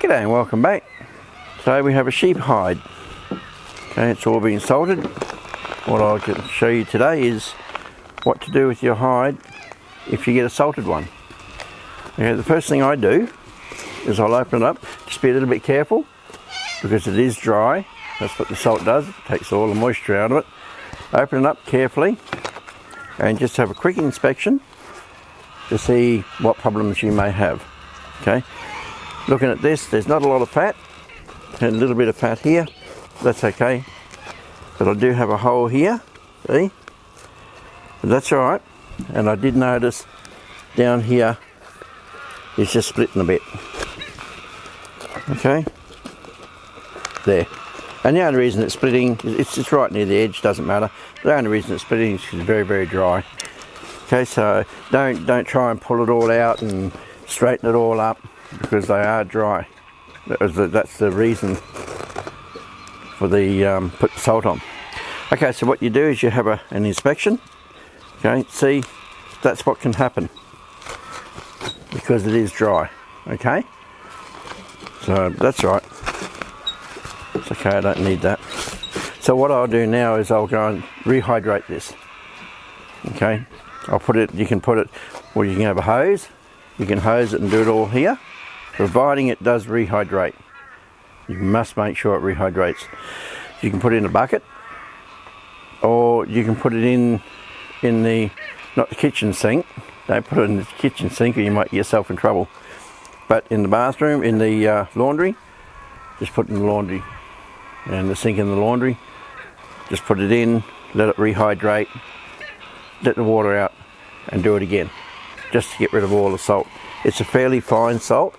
G'day and welcome back. Today we have a sheep hide. Okay, it's all been salted. What I can show you today is what to do with your hide if you get a salted one. Okay, the first thing I do is I'll open it up. Just be a little bit careful because it is dry. That's what the salt does. It takes all the moisture out of it. Open it up carefully and just have a quick inspection to see what problems you may have. Okay, looking at this, there's not a lot of fat and a little bit of fat here. That's okay, but I do have a hole here, see, but that's all right. And I did notice down here it's just splitting a bit. Okay, there. And the only reason it's splitting, it's right near the edge, doesn't matter. The only reason it's splitting is because it's very, very dry. Okay, so don't try and pull it all out and straighten it all up because they are dry. That's the reason for the put the salt on. Okay, so what you do is you have an inspection. Okay, see, that's what can happen because it is dry. Okay, so that's right. It's okay, I don't need that. So what I'll do now is I'll go and rehydrate this. Okay, I'll put it, you can put it, or you can have a hose. You can hose it and do it all here, providing it does rehydrate. You must make sure it rehydrates. You can put it in a bucket, or you can put it in the, not the kitchen sink. Don't put it in the kitchen sink or you might get yourself in trouble. But in the bathroom, in the laundry, just put it in the laundry. And the sink in the laundry, just put it in, let it rehydrate, let the water out and do it again, just to get rid of all the salt. It's a fairly fine salt,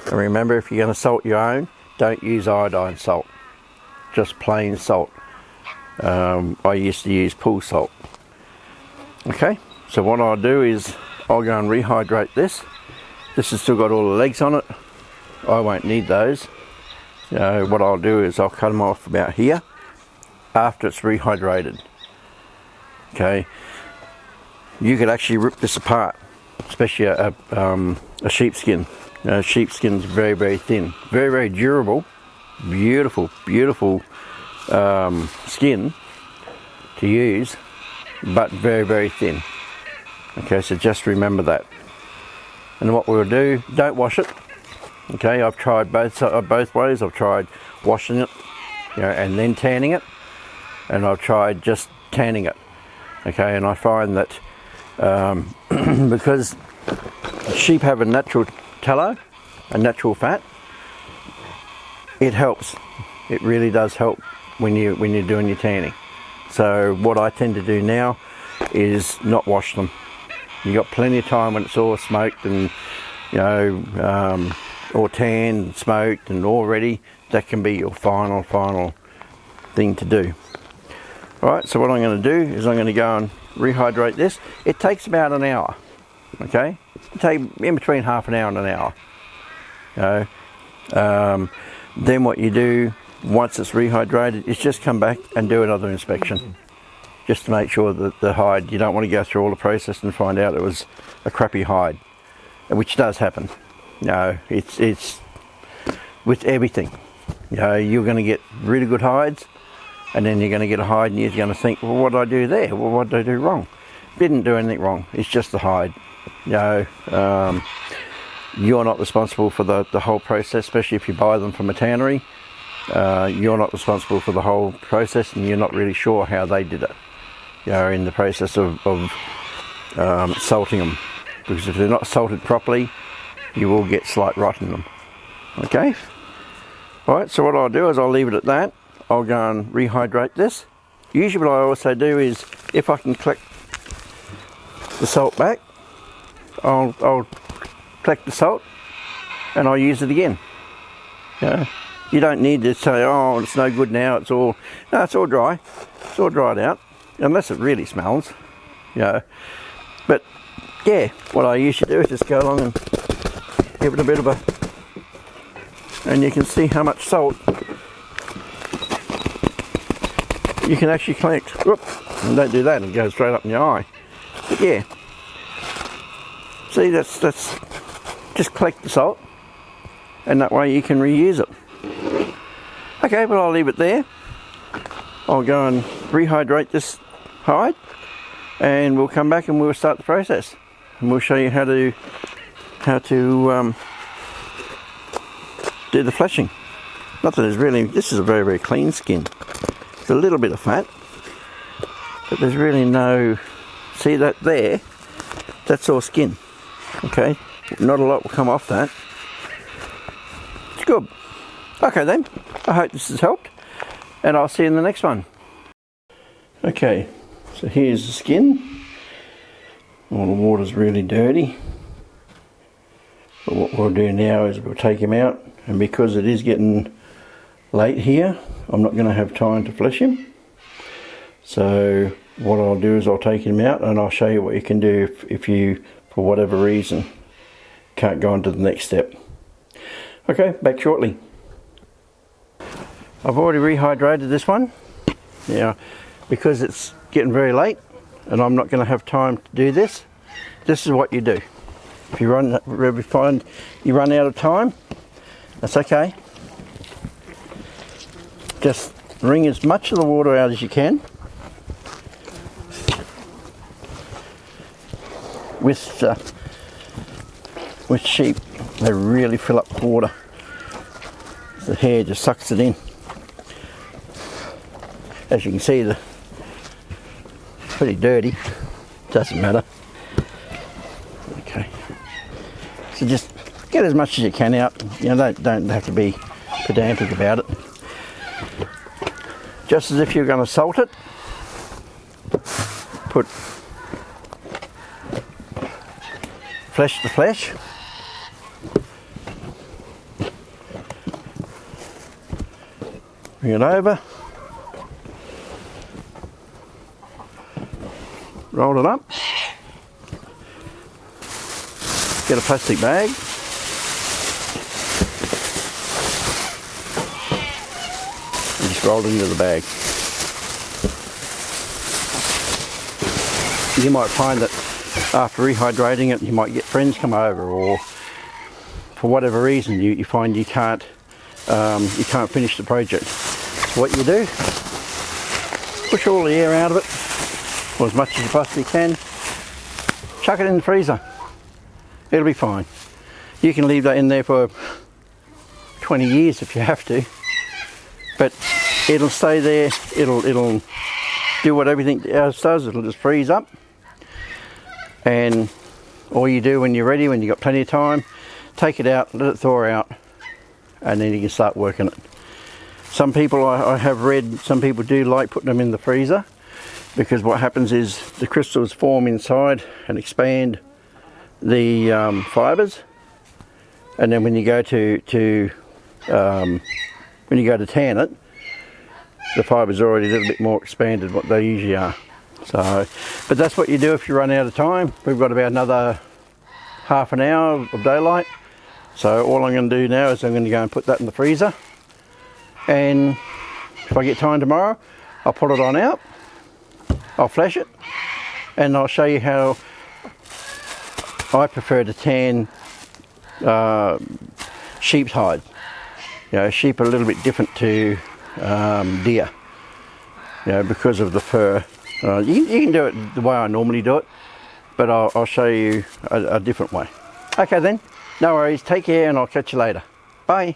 and remember, if you're going to salt your own, don't use iodine salt, just plain salt. I used to use pool salt. Okay, so what I'll do is I'll go and rehydrate this. This has still got all the legs on it. I won't need those. What I'll do is I'll cut them off about here after it's rehydrated. Okay, you could actually rip this apart, especially a sheepskin. Sheepskin's very, very thin, very, very durable, beautiful, beautiful skin to use, but very, very thin. Okay, so just remember that. And what we'll do, don't wash it. Okay, I've tried both ways. I've tried washing it, and then tanning it, and I've tried just tanning it. Okay, and I find that because sheep have a natural tallow, a natural fat, it helps. It really does help when you're doing your tanning. So what I tend to do now is not wash them. You got plenty of time when it's all smoked and or tanned, smoked and all ready. That can be your final thing to do. Alright, so what I'm going to do is I'm going to go and rehydrate this. It takes about an hour. Okay, it takes in between half an hour and an hour. Then what you do once it's rehydrated is just come back and do another inspection, just to make sure that the hide, you don't want to go through all the process and find out it was a crappy hide, which does happen. It's with everything. You're going to get really good hides, and then you're going to get a hide and you're going to think, well, what did I do there? Well, what did I do wrong? Didn't do anything wrong. It's just the hide. You're not responsible for the whole process, especially if you buy them from a tannery. You're not responsible for the whole process, and you're not really sure how they did it. In the process of salting them, because if they're not salted properly, you will get slight rot in them. Okay. Alright, so what I'll do is I'll leave it at that. I'll go and rehydrate this. Usually what I also do is, if I can collect the salt back, I'll collect the salt and I'll use it again. You don't need to say, oh, it's no good now, it's all dry. It's all dried out, unless it really smells. But yeah, what I usually do is just go along and give it a bit of and you can see how much salt you can actually collect. Whoop, and don't do that, it goes straight up in your eye. But yeah, see, that's just collect the salt and that way you can reuse it. Okay, well, I'll leave it there. I'll go and rehydrate this hide, and we'll come back and we'll start the process, and we'll show you how to do the fleshing. Not that there's really, this is a very, very clean skin. There's a little bit of fat, but there's really no, see that there, that's all skin. Okay, not a lot will come off that. It's good. Okay then, I hope this has helped, and I'll see you in the next one. Okay, so here's the skin. All the water's really dirty. But what we'll do now is we'll take him out, and because it is getting late here, I'm not going to have time to flesh him. So what I'll do is I'll take him out, and I'll show you what you can do if you, for whatever reason, can't go on to the next step. Okay, back shortly. I've already rehydrated this one. Now, because it's getting very late and I'm not going to have time to do this, this is what you do. If you find you run out of time, that's okay. Just wring as much of the water out as you can. With sheep, they really fill up water. The hair just sucks it in. As you can see, they're pretty dirty. Doesn't matter. Okay. So just get as much as you can out. You know, don't have to be pedantic about it. Just as if you're going to salt it, put flesh to flesh. Bring it over. Roll it up. Get a plastic bag. And just roll it into the bag. You might find that after rehydrating it, you might get friends come over, or for whatever reason you find you can't finish the project. So what you do, push all the air out of it, or as much as you possibly can, chuck it in the freezer. It'll be fine. You can leave that in there for 20 years if you have to, but it'll stay there. It'll do what everything else does. It'll just freeze up, and all you do when you're ready, when you've got plenty of time, take it out, let it thaw out, and then you can start working it. Some people, I have read, some people do like putting them in the freezer, because what happens is the crystals form inside and expand the fibres, and then when you go to tan it, the fibres are already a little bit more expanded what they usually are. So, but that's what you do if you run out of time. We've got about another half an hour of daylight, so all I'm going to do now is I'm going to go and put that in the freezer, and if I get time tomorrow, I'll put it on out, I'll flesh it, and I'll show you how I prefer to tan sheep's hide. You know, sheep are a little bit different to deer, you know, because of the fur. You can do it the way I normally do it, but I'll show you a different way. Okay then, no worries, take care, and I'll catch you later. Bye.